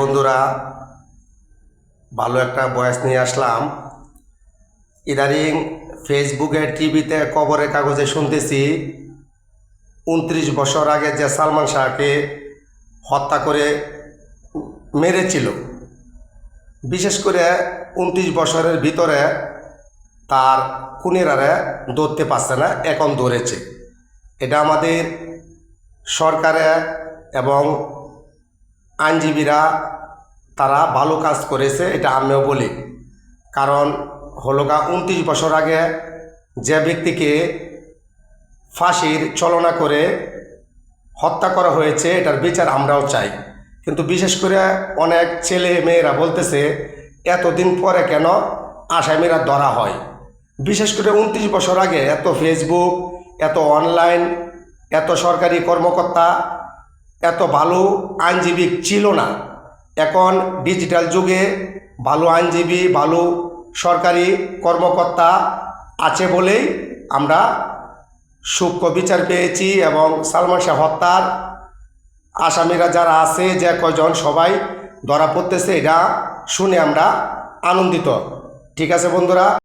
বন্ধুরা, ভালো একটা বয়স নিয়ে আসলাম। ইদানিং ফেসবুকে টিভিতে খবরের কাগজে শুনতেছি 29 বছর আগে যে সালমান শাহকে হত্যা করে মেরেছিল, বিশেষ করে 29 বছরের ভিতরে তার খুনিরারে ধরতে পারছে না, এখন ধরেছে। এটা আমাদের সরকারে এবং আইনজীবীরা তারা ভালো কাজ করেছে, এটা আমিও বলি। কারণ হলো 29 বছর আগে যে ব্যক্তিকে ফাঁসির ছলনা করে হত্যা করা হয়েছে, এটার বিচার আমরাও চাই। কিন্তু বিশেষ করে অনেক ছেলে মেয়েরা বলতেছে এতদিন পরে কেন আসামিরা ধরা হয়। বিশেষ করে 29 বছর আগে এত ফেসবুক, এত অনলাইন, এত সরকারি কর্মকর্তা, এত ভালো আইনজীবী ছিল না। এখন ডিজিটাল যুগে ভালো আইনজীবী, ভালো সরকারি কর্মকর্তা আছে বলেই আমরা সূক্ষ্ম বিচার পেয়েছি এবং সালমান শাহ হত্যার আসামিরা যারা আছে, যে কয়জন সবাই ধরা পড়তেছে, এটা শুনে আমরা আনন্দিত। ঠিক আছে বন্ধুরা।